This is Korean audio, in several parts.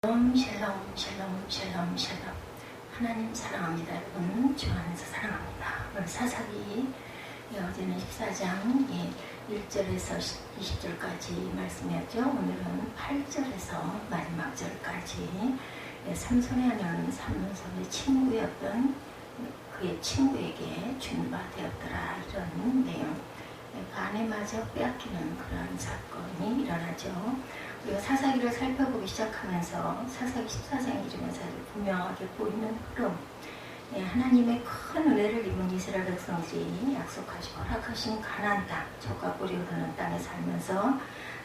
샬롬 샬롬 샬롬 샬롬 샬롬. 하나님 사랑합니다. 여러분 주 안에서 사랑합니다. 오늘 사사기 어제는 14장 1절에서 20절까지 말씀이었죠. 오늘은 8절에서 마지막 절까지 삼손의 아내는 삼손의 친구였던 그의 친구에게 준 바 되었더라, 이런 내용. 아내마저 빼앗기는 그런 사건이 일어나죠. 우리가 사사기를 살펴보기 시작하면서 사사기 14장 이름에서 아주 분명하게 보이는 흐름, 하나님의 큰 은혜를 입은 이스라엘 백성들이 약속하시고 허락하신 가나안 땅, 젖과 꿀이 흐르는 땅에 살면서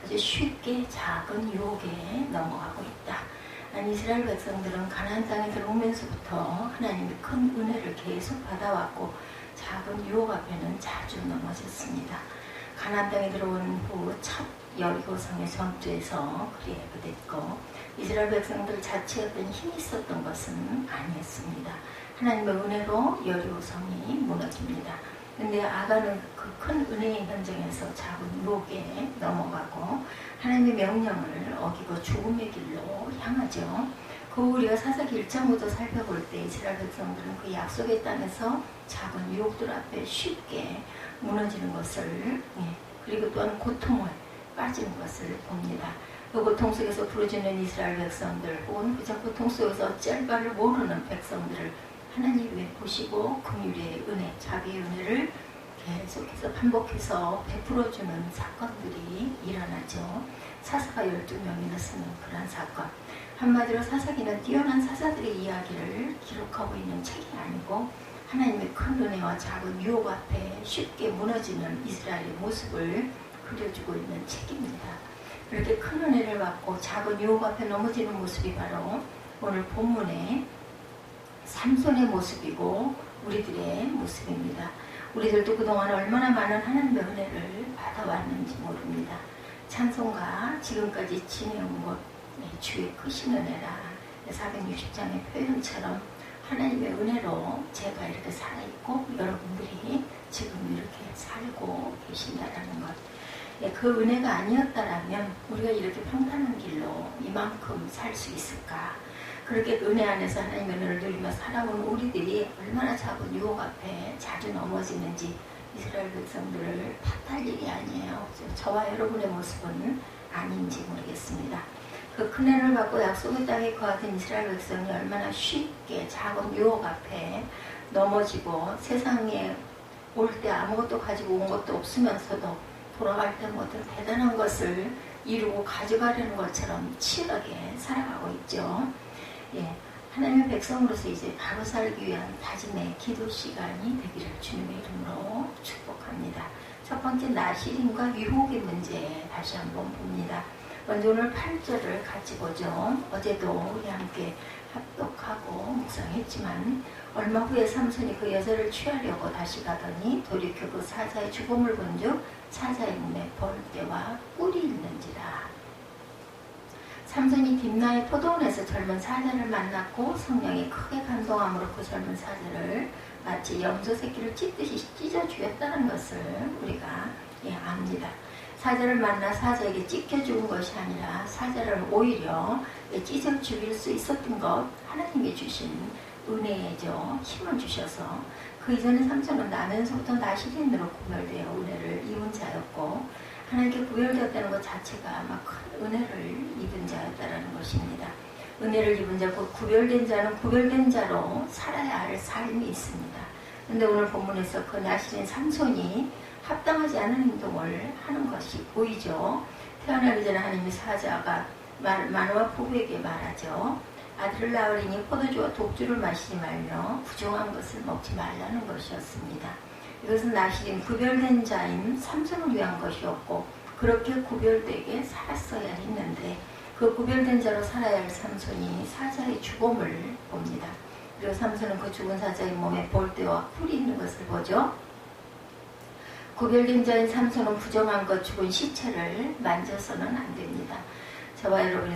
아주 쉽게 작은 유혹에 넘어가고 있다. 이스라엘 백성들은 가나안 땅에 들어오면서부터 하나님의 큰 은혜를 계속 받아왔고 작은 유혹 앞에는 자주 넘어졌습니다. 가나안 땅에 들어온 후 첫 여리고성의 전투에서 그리하게 됐고, 이스라엘 백성들 자체에 어떤 힘이 있었던 것은 아니었습니다. 하나님의 은혜로 여리고성이 무너집니다. 근데 아간은 그 큰 은혜의 현장에서 작은 유혹에 넘어가고 하나님의 명령을 어기고 죽음의 길로 향하죠. 그 우리가 사사기 1장부터 살펴볼 때 이스라엘 백성들은 그 약속의 땅에서 작은 유혹들 앞에 쉽게 무너지는 것을, 그리고 또한 고통을 빠지는 것을 봅니다. 그 고통 속에서 부르짖는 이스라엘 백성들, 혹은 그 고통 속에서 어찌할 바를 모르는 백성들을 하나님이 보시고 긍휼의 은혜, 자비의 은혜를 계속해서 반복해서 베풀어주는 사건들이 일어나죠. 사사가 12명이나 쓰는 그런 사건. 한마디로 사사기는 뛰어난 사사들의 이야기를 기록하고 있는 책이 아니고 하나님의 큰 은혜와 작은 유혹 앞에 쉽게 무너지는 이스라엘의 모습을 그려주고 있는 책입니다. 그렇게 큰 은혜를 받고 작은 유혹 앞에 넘어지는 모습이 바로 오늘 본문의 삼손의 모습이고 우리들의 모습입니다. 우리들도 그동안 얼마나 많은 하나님의 은혜를 받아왔는지 모릅니다. 찬송가 지금까지 지내온 것, 주의 크신 은혜라, 460장의 표현처럼 하나님의 은혜로 제가 이렇게 살아있고 여러분들이 지금 이렇게 살고 계신다라는 것. 그 은혜가 아니었다라면 우리가 이렇게 평탄한 길로 이만큼 살 수 있을까? 그렇게 은혜 안에서 하나님의 은혜를 누리며 살아온 우리들이 얼마나 작은 유혹 앞에 자주 넘어지는지 이스라엘 백성들을 탓할 일이 아니에요. 저와 여러분의 모습은 아닌지 모르겠습니다. 그 큰 은혜를 받고 약속의 땅에 거하던 이스라엘 백성이 얼마나 쉽게 작은 유혹 앞에 넘어지고 세상에 올 때 아무것도 가지고 온 것도 없으면서도 돌아갈 때 어떤 대단한 것을 이루고 가져가려는 것처럼 치열하게 살아가고 있죠. 하나님의 백성으로서 이제 바로 살기 위한 다짐의 기도 시간이 되기를 주님의 이름으로 축복합니다. 첫 번째, 나시림과 유혹의 문제 다시 한번 봅니다. 먼저 오늘 8절을 같이 보죠. 어제도 우리 함께 합독하고 묵상했지만 얼마 후에 삼손이 그 여자를 취하려고 다시 가더니 돌이켜 그 사자의 죽음을 본즉 사자의 몸에 벌떼와 꿀이 있는지라. 삼손이 딥나의 포도원에서 젊은 사자를 만났고 성령이 크게 감동함으로 그 젊은 사자를 마치 염소 새끼를 찢듯이 찢어 죽였다는 것을 우리가 압니다. 사자를 만나 사자에게 찢겨 죽은 것이 아니라 사자를 오히려 찢어 죽일 수 있었던 것, 하나님이 주신 은혜죠. 힘을 주셔서 그 이전에 삼손은 나면서부터 나시린으로 구별되어 은혜를 입은 자였고 하나님께 구별되었다는 것 자체가 아마 큰 은혜를 입은 자였다는 것입니다. 은혜를 입은 자, 그 구별된 자는 구별된 자로 살아야 할 삶이 있습니다. 그런데 오늘 본문에서 그 나시린 삼손이 합당하지 않은 행동을 하는 것이 보이죠. 태어나기 전에 하나님이 사자가 마노아 부부에게 말하죠. 아들을 낳으리니 포도주와 독주를 마시지 말며 부정한 것을 먹지 말라는 것이었습니다. 이것은 나시린 구별된 자인 삼손을 위한 것이었고 그렇게 구별되게 살았어야 했는데 그 구별된 자로 살아야 할 삼손이 사자의 죽음을 봅니다. 그리고 삼손은 그 죽은 사자의 몸에 볼대와 뿔이 있는 것을 보죠. 구별된 자인 삼손은 부정한 것, 죽은 시체를 만져서는 안 됩니다. 저와 여러분이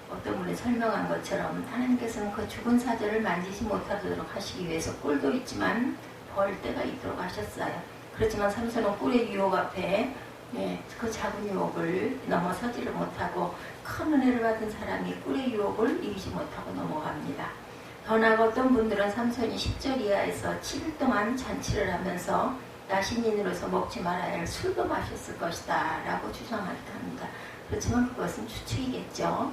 어떤 분이 설명한 것처럼 하나님께서는 그 죽은 사자를 만지지 못하도록 하시기 위해서 꿀도 있지만 벌떼가 있도록 하셨어요. 그렇지만 삼손은 꿀의 유혹 앞에 예, 그 작은 유혹을 넘어서지를 못하고 큰 은혜를 받은 사람이 꿀의 유혹을 이기지 못하고 넘어갑니다. 더 나아가 어떤 분들은 삼손이 10절 이하에서 7일 동안 잔치를 하면서 나신인으로서 먹지 말아야 할 술도 마셨을 것이다 라고 주장하기도 합니다. 그렇지만 그것은 추측이겠죠.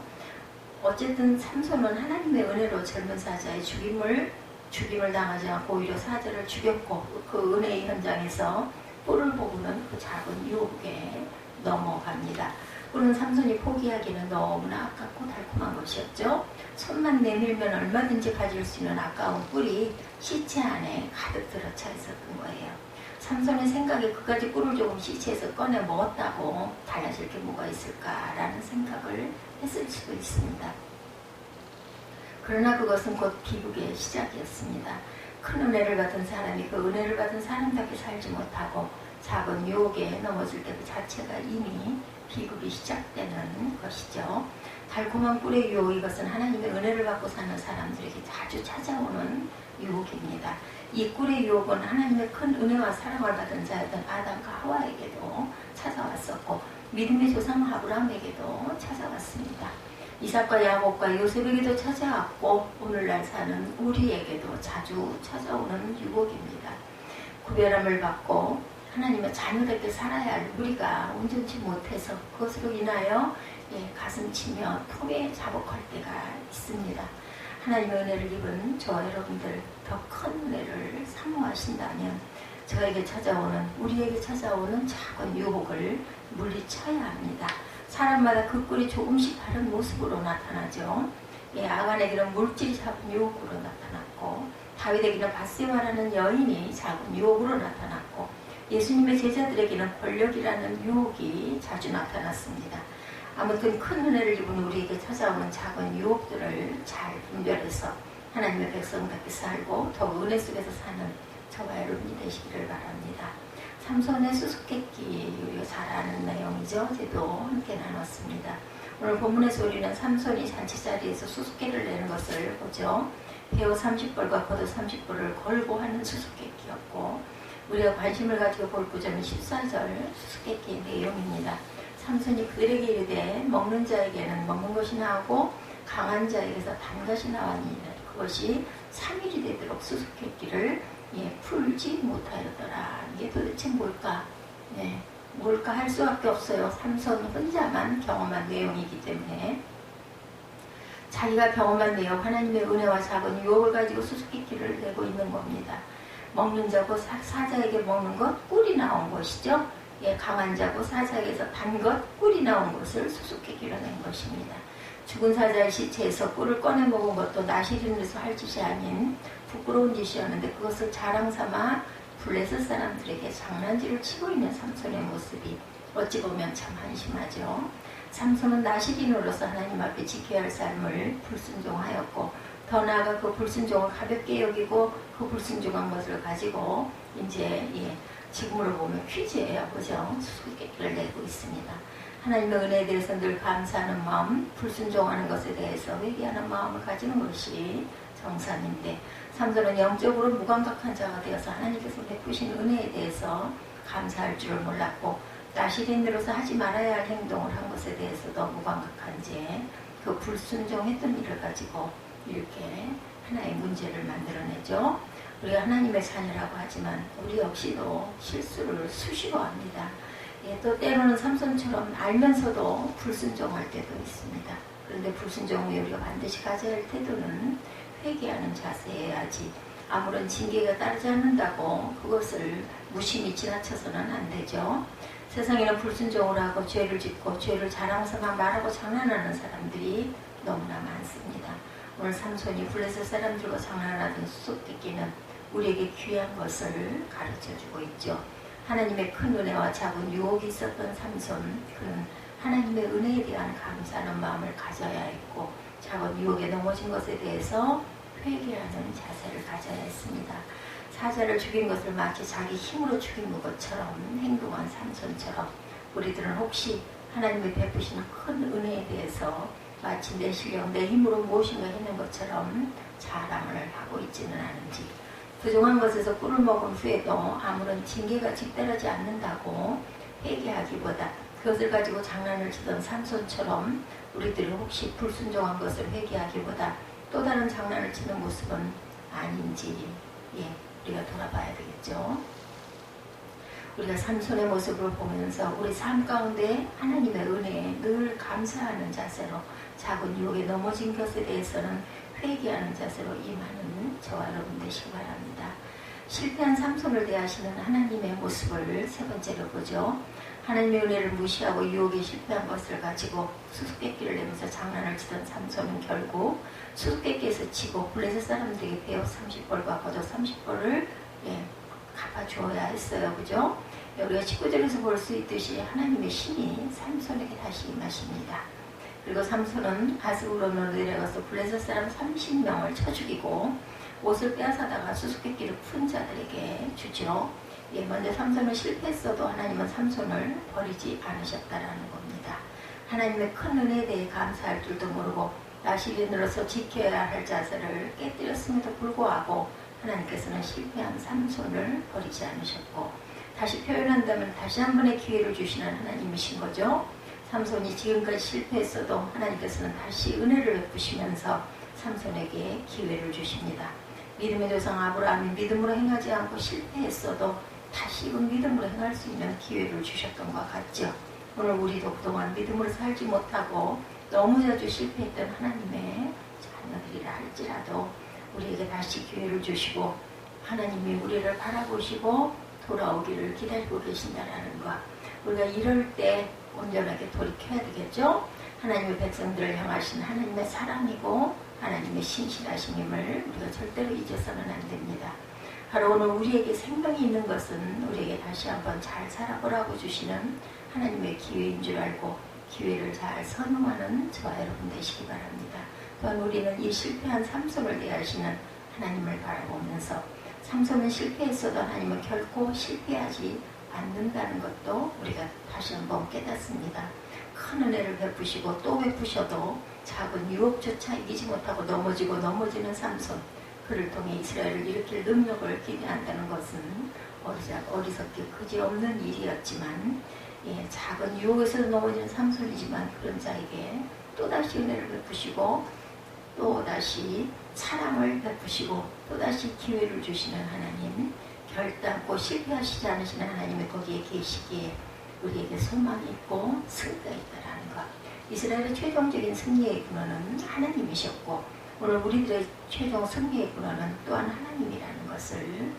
어쨌든 삼손은 하나님의 은혜로 젊은 사자의 죽임을 당하지 않고 오히려 사자를 죽였고 그 은혜의 현장에서 뿔을 보고는 그 작은 유혹에 넘어갑니다. 뿔은 삼손이 포기하기는 너무나 아깝고 달콤한 것이었죠. 손만 내밀면 얼마든지 가질 수 있는 아까운 뿔이 시체 안에 가득 들어차 있었던 거예요. 삼손의 생각에 그까지 꿀을 조금 시체에서 꺼내 먹었다고 달라질 게 뭐가 있을까라는 생각을 했을 수도 있습니다. 그러나 그것은 곧 비극의 시작이었습니다. 큰 은혜를 받은 사람이 그 은혜를 받은 사람답게 살지 못하고 작은 유혹에 넘어질 때 그 자체가 이미 비극이 시작되는 것이죠. 달콤한 꿀의 유혹, 이것은 하나님의 은혜를 받고 사는 사람들에게 자주 찾아오는 유혹입니다. 이 꿀의 유혹은 하나님의 큰 은혜와 사랑을 받은 자였던 아담과 하와에게도 찾아왔었고 믿음의 조상 아브라함에게도 찾아왔습니다. 이삭과 야곱과 요셉에게도 찾아왔고 오늘날 사는 우리에게도 자주 찾아오는 유혹입니다. 구별함을 받고 하나님의 자녀답게 살아야 할 우리가 온전치 못해서 그것으로 인하여 가슴치며 품에 자복할 때가 있습니다. 하나님의 은혜를 입은 저와 여러분들 더 큰 은혜를 사모하신다면 저에게 찾아오는, 우리에게 찾아오는 작은 유혹을 물리쳐야 합니다. 사람마다 그 꿀이 조금씩 다른 모습으로 나타나죠. 아간에게는 물질이 작은 유혹으로 나타났고 다윗에게는 밧세바라는 여인이 작은 유혹으로 나타났고 예수님의 제자들에게는 권력이라는 유혹이 자주 나타났습니다. 아무튼 큰 은혜를 입은 우리에게 찾아오는 작은 유혹들을 잘 분별해서 하나님의 백성답게 살고 더욱 은혜 속에서 사는 저와 여러분이 되시기를 바랍니다. 삼손의 수수께끼, 우리가 잘 아는 내용이죠. 어제도 함께 나눴습니다. 오늘 본문에서 우리는 삼손이 잔치자리에서 수수께를 내는 것을 보죠. 배우 30벌과 겉옷 30벌을 걸고 하는 수수께끼였고 우리가 관심을 가지고 볼 구절은 14절 수수께끼의 내용입니다. 삼손이 그들에게 이르되 먹는 자에게는 먹는 것이 나오고 강한 자에게서 단 것이 나왔니 그것이 3일이 되도록 수수께끼를 풀지 못하였더라. 이게 도대체 뭘까? 뭘까 할 수밖에 없어요. 삼손 혼자만 경험한 내용이기 때문에 자기가 경험한 내용, 하나님의 은혜와 작은 유혹을 가지고 수수께끼를 내고 있는 겁니다. 먹는 자고 사자에게 먹는 것, 꿀이 나온 것이죠. 강한 자고 사자에게서 단 것, 꿀이 나온 것을 수수께끼로 낸 것입니다. 죽은 사자의 시체에서 꿀을 꺼내 먹은 것도 나시린에서 할 짓이 아닌 부끄러운 짓이었는데 그것을 자랑삼아 블레셋 사람들에게 장난질을 치고 있는 삼손의 모습이 어찌 보면 참 한심하죠. 삼손은 나시린으로서 하나님 앞에 지켜야 할 삶을 불순종하였고 더 나아가 그 불순종을 가볍게 여기고 그 불순종한 것을 가지고 이제 지금으로 보면 퀴즈예요. 그죠? 수수께끼를 내고 있습니다. 하나님의 은혜에 대해서 늘 감사하는 마음, 불순종하는 것에 대해서 회개하는 마음을 가지는 것이 정상인데 삼손은 영적으로 무감각한 자가 되어서 하나님께서 베푸신 은혜에 대해서 감사할 줄을 몰랐고 나시린으로서 하지 말아야 할 행동을 한 것에 대해서도 무감각한 채 그 불순종했던 일을 가지고 이렇게 하나의 문제를 만들어내죠. 우리가 하나님의 자녀라고 하지만 우리 역시도 실수를 수시로 합니다. 또 때로는 삼손처럼 알면서도 불순종할 때도 있습니다. 그런데 불순종 후에 우리가 반드시 가져야 할 태도는 회개하는 자세여야지 아무런 징계가 따르지 않는다고 그것을 무심히 지나쳐서는 안 되죠. 세상에는 불순종을 하고 죄를 짓고 죄를 자랑삼아 말하고 장난하는 사람들이 너무나 많습니다. 오늘 삼손이 블레셋 사람들과 장난하던 수수께끼는 우리에게 귀한 것을 가르쳐주고 있죠. 하나님의 큰 은혜와 작은 유혹이 있었던 삼손, 그는 하나님의 은혜에 대한 감사하는 마음을 가져야 했고 작은 유혹에 넘어진 것에 대해서 회개하는 자세를 가져야 했습니다. 사자를 죽인 것을 마치 자기 힘으로 죽인 것처럼 행동한 삼손처럼 우리들은 혹시 하나님의 베푸시는 큰 은혜에 대해서 마치 내 실력, 내 힘으로 무엇인가 해낸 것처럼 자랑을 하고 있지는 않은지 부정한 것에서 꿀을 먹은 후에도 아무런 징계가 직달하지 않는다고 회개하기보다 그것을 가지고 장난을 치던 삼손처럼 우리들이 혹시 불순종한 것을 회개하기보다 또 다른 장난을 치는 모습은 아닌지 우리가 돌아봐야 되겠죠. 우리가 삼손의 모습을 보면서 우리 삶 가운데 하나님의 은혜에 늘 감사하는 자세로 작은 유혹에 넘어진 것에 대해서는 회개하는 자세로 임하는 저와 여러분 되시기 바랍니다. 실패한 삼손을 대하시는 하나님의 모습을 세 번째로 보죠. 하나님의 은혜를 무시하고 유혹에 실패한 것을 가지고 수수께끼를 내면서 장난을 치던 삼손은 결국 수수께끼에서 치고 블레셋 사람들에게 배옷 30벌과 겉옷 30벌을 갚아주어야 했어요. 그죠? 우리가 19절에서 볼 수 있듯이 하나님의 신이 삼손에게 다시 임하십니다. 그리고 삼손은 가스우론으로 내려가서 블레셋 사람 30명을 쳐 죽이고 옷을 빼앗아다가 수수께끼를 푼 자들에게 주죠. 먼저 삼손은 실패했어도 하나님은 삼손을 버리지 않으셨다라는 겁니다. 하나님의 큰 은혜에 대해 감사할 줄도 모르고 나시린으로서 지켜야 할 자세를 깨뜨렸음에도 불구하고 하나님께서는 실패한 삼손을 버리지 않으셨고, 다시 표현한다면 다시 한 번의 기회를 주시는 하나님이신 거죠. 삼손이 지금까지 실패했어도 하나님께서는 다시 은혜를 베푸시면서 삼손에게 기회를 주십니다. 믿음의 조상 아브라함이 믿음으로 행하지 않고 실패했어도 다시금 믿음으로 행할 수 있는 기회를 주셨던 것 같죠. 오늘 우리도 그동안 믿음으로 살지 못하고 너무 자주 실패했던 하나님의 자녀들이라 할지라도 우리에게 다시 기회를 주시고 하나님이 우리를 바라보시고 돌아오기를 기다리고 계신다라는 것, 우리가 이럴 때 온전하게 돌이켜야 되겠죠. 하나님의 백성들을 향하신 하나님의 사랑이고 하나님의 신실하심임을 우리가 절대로 잊어서는 안 됩니다. 바로 오늘 우리에게 생명이 있는 것은 우리에게 다시 한번 잘 살아보라고 주시는 하나님의 기회인 줄 알고 기회를 잘 선호하는 저와 여러분 되시기 바랍니다. 또한 우리는 이 실패한 삼손을 대하시는 하나님을 바라보면서 삼손은 실패했어도 하나님은 결코 실패하지 않는다는 것도 우리가 다시 한번 깨닫습니다. 큰 은혜를 베푸시고 또 베푸셔도 작은 유혹조차 이기지 못하고 넘어지는 삼손, 그를 통해 이스라엘을 일으킬 능력을 기대한다는 것은 어리석게 그지없는 일이었지만 작은 유혹에서 넘어지는 삼손이지만 그런 자에게 또다시 은혜를 베푸시고 또다시 사랑을 베푸시고 또다시 기회를 주시는 하나님, 결단코 실패하시지 않으시는 하나님이 거기에 계시기에 우리에게 소망이 있고 승리가 있다라는 것. 이스라엘의 최종적인 승리의 근원은 하나님이셨고 오늘 우리들의 최종 승리의 근원은 또한 하나님이라는 것을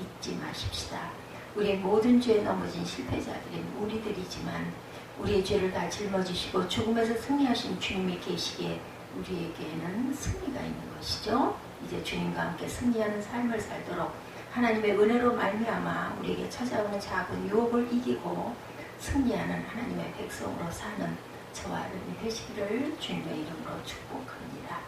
잊지 마십시다. 우리의 모든 죄에 넘어진 실패자들인 우리들이지만 우리의 죄를 다 짊어지시고 죽음에서 승리하신 주님이 계시기에 우리에게는 승리가 있는 것이죠. 이제 주님과 함께 승리하는 삶을 살도록 하나님의 은혜로 말미암아 우리에게 찾아오는 작은 유혹을 이기고 승리하는 하나님의 백성으로 사는 저와 여러분이 되시기를 주님의 이름으로 축복합니다.